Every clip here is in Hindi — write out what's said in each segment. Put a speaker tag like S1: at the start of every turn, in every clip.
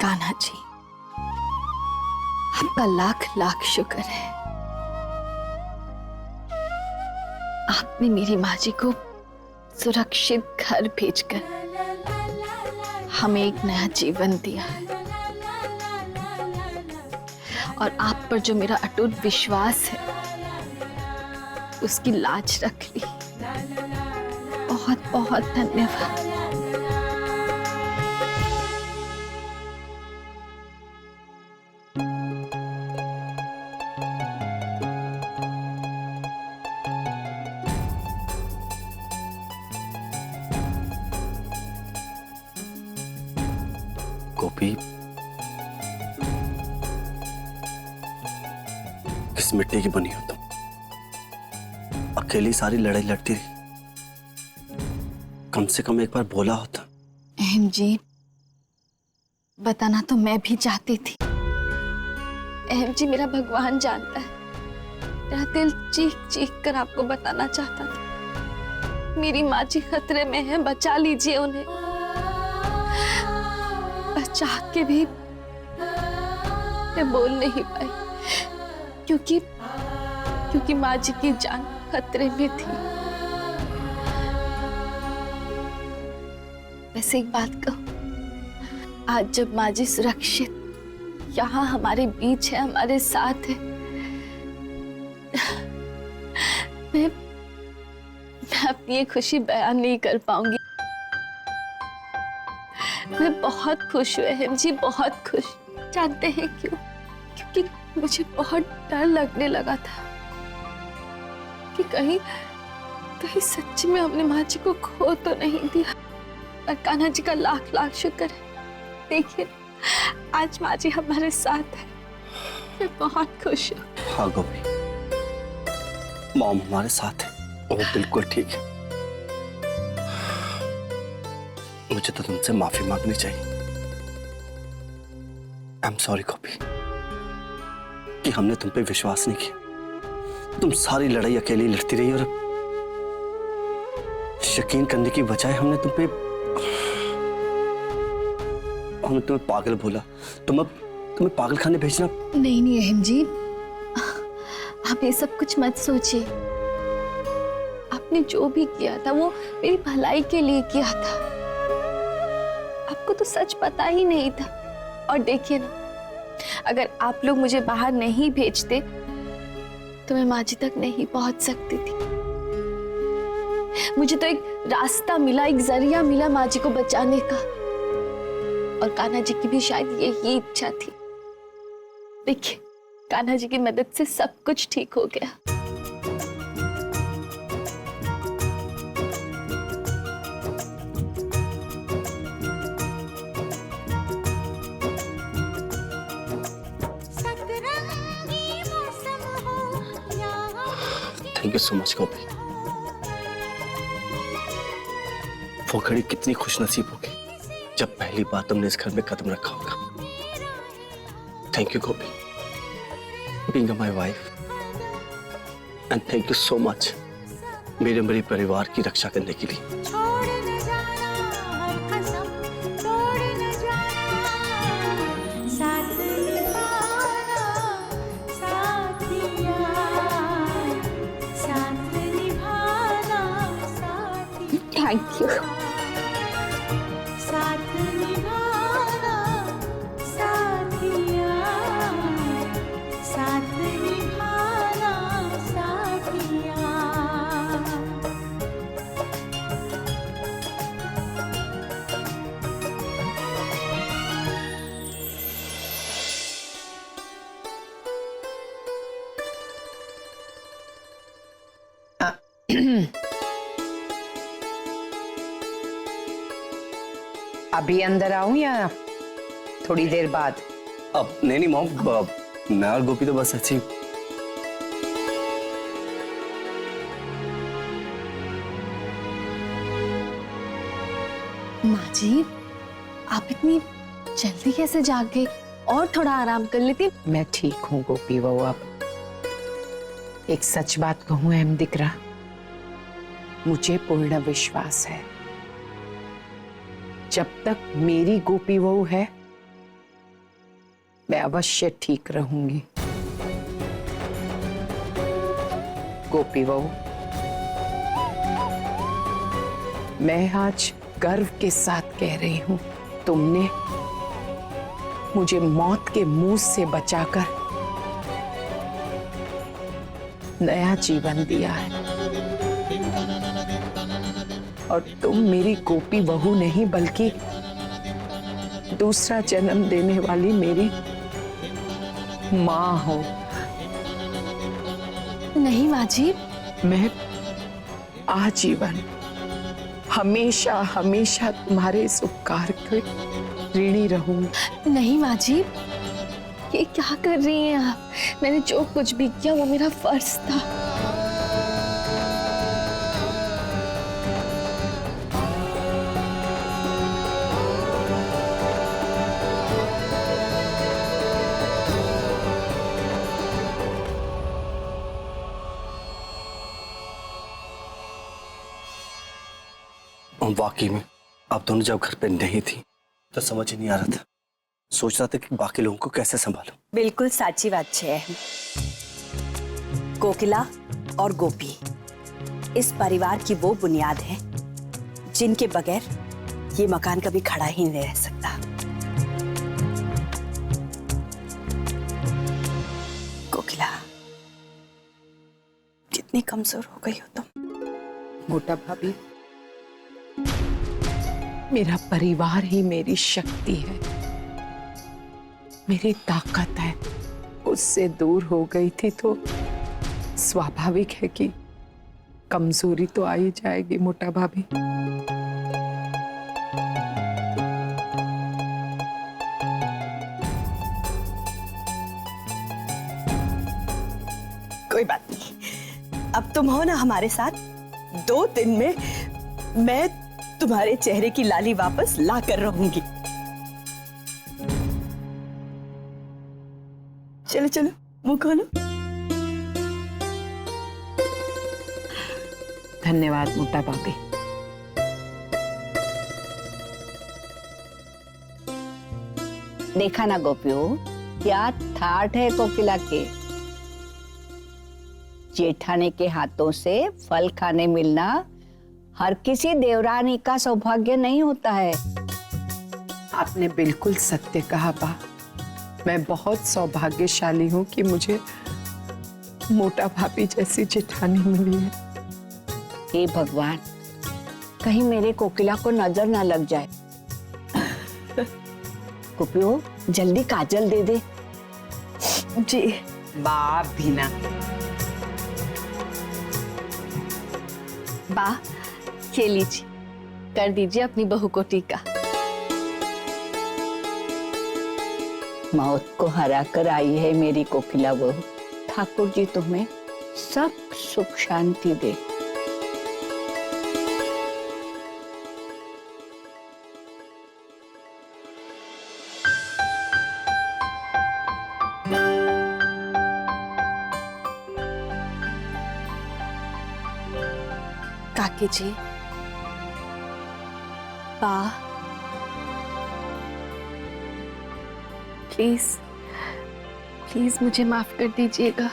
S1: कान्हा जी, आपका लाख लाख शुक्र है। आपने मेरी माँ जी को सुरक्षित घर भेजकर हमें एक नया जीवन दिया है, और आप पर जो मेरा अटूट विश्वास है उसकी लाज रख ली। बहुत बहुत धन्यवाद।
S2: गोपी, किस मिट्टी की बनी हो तुम? अकेली सारी लड़ाई लड़ती रही। कम से कम एक बार बोला होता।
S1: अहम जी, बताना तो मैं भी चाहती थी। अहम जी, मेरा भगवान जानता है, मेरा दिल चीख चीख कर आपको बताना चाहता था। मेरी माँ जी खतरे में है, बचा लीजिए उन्हें। पर चाह के भी मैं बोल नहीं पाई, क्योंकि माँ जी की जान खतरे में थी। वैसे एक बात कहूं, आज जब माँ जी सुरक्षित यहाँ हमारे बीच है, हमारे साथ है, मैं अपनी ये खुशी बयान नहीं कर पाऊंगी। मैं बहुत खुश हूँ अहम जी, बहुत खुश। जानते हैं क्यों? क्योंकि मुझे बहुत डर लगने लगा था कि कहीं सच्ची में हमने माँ जी को खो तो नहीं दिया। और कान्हा जी का लाख लाख शुक्र है, देखिए आज माँ जी हमारे साथ है। मैं बहुत खुश हूँ।
S2: हाँ गोपी, मॉम हमारे साथ है, वो बिल्कुल ठीक है। मुझे तो तुमसे माफी मांगनी चाहिए। आई एम सॉरी गोपी कि हमने तुम पे विश्वास नहीं किया। तुम सारी लड़ाई अकेली लड़ती रही और यकीन करने की बजाय हमने तुम्हें पागल बोला। तुम्हें पागल खाने भेजना।
S1: नहीं नहीं अहम जी, आप ये सब कुछ मत सोचिए। आपने जो भी किया था वो मेरी भलाई के लिए किया था। आपको तो सच पता ही नहीं था। और देखिए ना, अगर आप लोग मुझे बाहर नहीं भेजते तो मैं माँ जी तक नहीं पहुंच सकती थी। मुझे तो एक रास्ता मिला, एक जरिया मिला माँ जी को बचाने का। और कान्हा जी की भी शायद यही इच्छा थी। देखिए, कान्हा जी की मदद से सब कुछ ठीक हो गया।
S2: थैंक यू सो मच गोपी। वो घड़ी कितनी खुशनसीब होगी जब पहली बार तुमने इस घर में कदम रखा होगा। Thank you Gopi, being my wife, and thank you so much मेरे परिवार की रक्षा करने के लिए।
S1: Thank you.
S3: अभी अंदर आऊं या थोड़ी देर बाद?
S2: अब नहीं मॉम, मैं और गोपी तो बस ऐसे ही।
S1: माँ जी, आप इतनी जल्दी कैसे जाग गए? और थोड़ा आराम कर लेती।
S3: मैं ठीक हूँ गोपी बहू। अब एक सच बात कहूँ अहम दिकरा, मुझे पूर्ण विश्वास है जब तक मेरी गोपी बहू है मैं अवश्य ठीक रहूंगी। गोपी बहू, मैं आज गर्व के साथ कह रही हूं, तुमने मुझे मौत के मुंह से बचाकर नया जीवन दिया है। और तुम मेरी गोपी बहू नहीं बल्कि दूसरा जन्म देने वाली मेरी माँ हो।
S1: नहीं माँ जी,
S3: मैं आजीवन हमेशा हमेशा तुम्हारे इस उपकार के ऋणी रहूंगी।
S1: नहीं माँ जी, ये क्या कर रही हैं आप? मैंने जो कुछ भी किया वो मेरा फर्ज था।
S2: वाकई में आप दोनों जब घर पे नहीं थी तो समझ ही नहीं आ रहा था। सोच रहा था कि बाकी लोगों को कैसे संभालूं।
S4: बिल्कुल साची बात है। कोकिला और गोपी इस परिवार की वो बुनियाद है जिनके बगैर ये मकान कभी खड़ा ही नहीं रह सकता। कोकिला, कितनी कमजोर हो गई हो तुम।
S3: मोटा भाभी, मेरा परिवार ही मेरी शक्ति है, मेरी ताकत है। उससे दूर हो गई थी तो स्वाभाविक है कि कमजोरी तो आ ही जाएगी मोटा भाभी।
S4: कोई बात नहीं, अब तुम हो ना हमारे साथ, 2 दिन में मैं तुम्हारे चेहरे की लाली वापस ला कर रहूंगी। चलो चलो मुंह खोलो।
S3: धन्यवाद मोटा भाभी।
S5: देखा ना गोपियों, क्या ठाठ है कोकिला के। जेठानी के हाथों से फल खाने मिलना हर किसी देवरानी का सौभाग्य नहीं होता है।
S3: आपने बिल्कुल सत्य कहा बा। मैं बहुत सौभाग्यशाली हूँ कि मुझे मोटा भाभी जैसी जेठानी मिली है।
S5: हे भगवान, कहीं मेरे कोकिला को नजर ना लग जाए। गोपियों, जल्दी काजल दे दे।
S1: जी।
S3: बाप भी ना।
S1: बा, ये लीजिए, कर दीजिए अपनी बहू को टीका।
S5: मौत को हरा कर आई है मेरी कोकिला बहू। ठाकुर जी तुम्हें सब सुख शांति दे।
S1: काकी जी, बा, प्लीज प्लीज मुझे माफ कर दीजिएगा।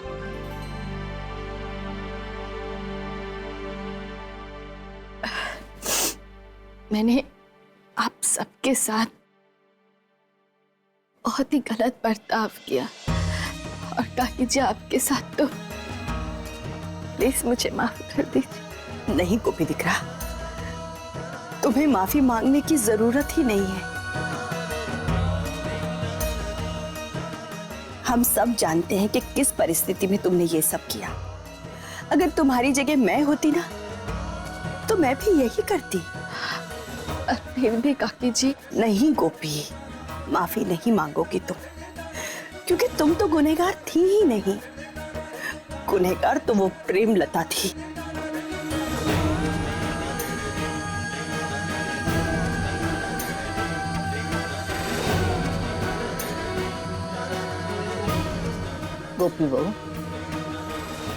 S1: मैंने आप सबके साथ बहुत ही गलत बर्ताव किया, और काकी जी आपके साथ तो प्लीज मुझे माफ कर दीजिए।
S4: नहीं गोपी दिकरा, तुम्हें माफी मांगने की जरूरत ही नहीं है। हम सब जानते हैं कि किस परिस्थिति में तुमने ये सब किया। अगर तुम्हारी जगह मैं होती ना तो मैं भी यही करती।
S1: फिर भी काकी जी।
S4: नहीं गोपी, माफी नहीं मांगोगी तुम, क्योंकि तुम तो गुनहगार थी ही नहीं। गुनहगार तो वो प्रेमलता थी।
S5: गोपी बहू,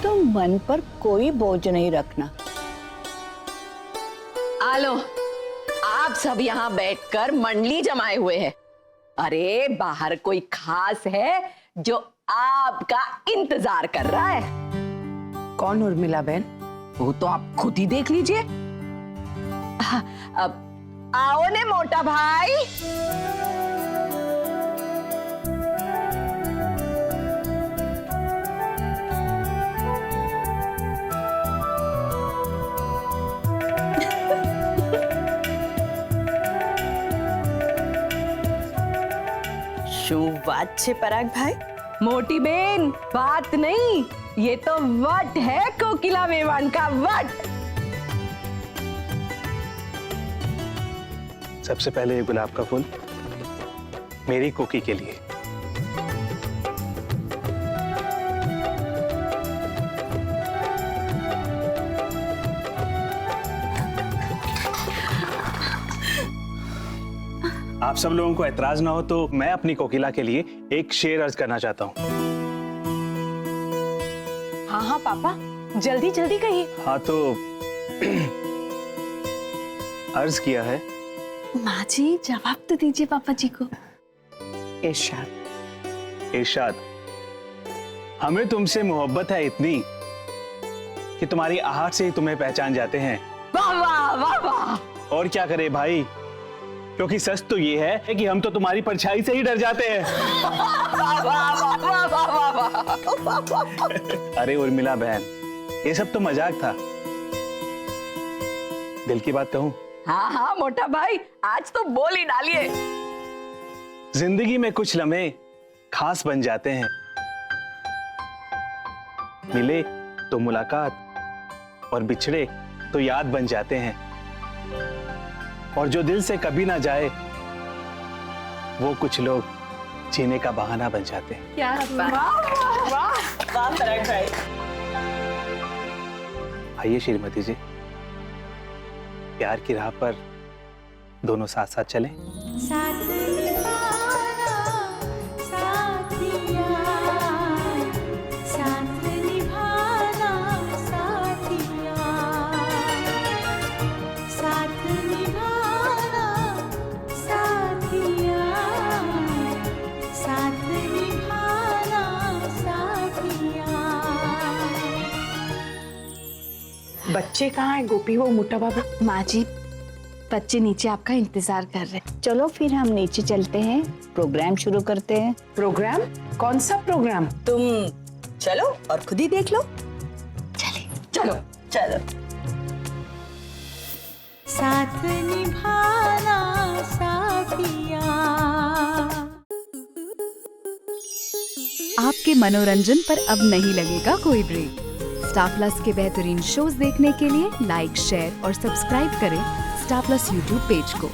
S5: तुम मन पर कोई बोझ नहीं रखना।
S6: आलो, आप सब यहाँ बैठकर मंडली जमाए हुए हैं।
S5: अरे बाहर कोई खास है जो आपका इंतजार कर रहा है।
S3: कौन उर्मिला बहन?
S5: वो तो आप खुद ही देख लीजिए। अब आओ ने मोटा भाई।
S4: શું વાત છે પરાગભાઈ?
S5: मोटी बेन बात नहीं, ये तो वट है कोकिला मेवान का वट।
S2: सबसे पहले ये गुलाब का फूल मेरी कोकी के लिए। आप सब लोगों को एतराज ना हो तो मैं अपनी कोकिला के लिए एक शेर अर्ज करना चाहता हूँ।
S1: हाँ हाँ पापा, जल्दी जल्दी कहिए।
S2: हाँ तो अर्ज किया है।
S1: माँ जी जवाब तो दीजिए पापा जी को।
S3: इरशाद।
S2: इरशाद, हमें तुमसे मोहब्बत है इतनी कि तुम्हारी आहट से ही तुम्हें पहचान जाते हैं।
S5: वाह वाह वाह वाह।
S2: और क्या करे भाई, क्योंकि सच तो ये है कि हम तो तुम्हारी परछाई से ही डर जाते हैं। अरे उर्मिला बहन, ये सब तो मजाक था। दिल की बात कहूं?
S5: हाँ हाँ मोटा भाई, आज तो बोल ही डालिए।
S2: जिंदगी में कुछ लम्हे खास बन जाते हैं। मिले तो मुलाकात और बिछड़े तो याद बन जाते हैं। और जो दिल से कभी ना जाए वो कुछ लोग जीने का बहाना बन जाते हैं।
S1: क्या बात।
S4: વાહ પરાગભાઈ।
S2: आइए श्रीमती जी, प्यार की राह पर दोनों साथ साथ चलें।
S6: साथ निभाना साथिया, साथ निभाना साथिया, साथ निभाना साथिया, साथ निभाना साथिया।
S3: बच्चे कहाँ है गोपी, वो मोटा बाबू?
S1: माँ जी बच्चे नीचे आपका इंतजार कर रहे हैं।
S5: चलो फिर हम नीचे चलते हैं, प्रोग्राम शुरू करते हैं।
S3: प्रोग्राम? कौन सा प्रोग्राम?
S4: तुम चलो और खुद ही देख लो।
S5: चलो
S4: चलो।
S6: साथ निभाना साथिया।
S7: आपके मनोरंजन पर अब नहीं लगेगा कोई ब्रेक। स्टार प्लस के बेहतरीन शोज देखने के लिए लाइक, शेयर और सब्सक्राइब करें स्टार प्लस यूट्यूब पेज को।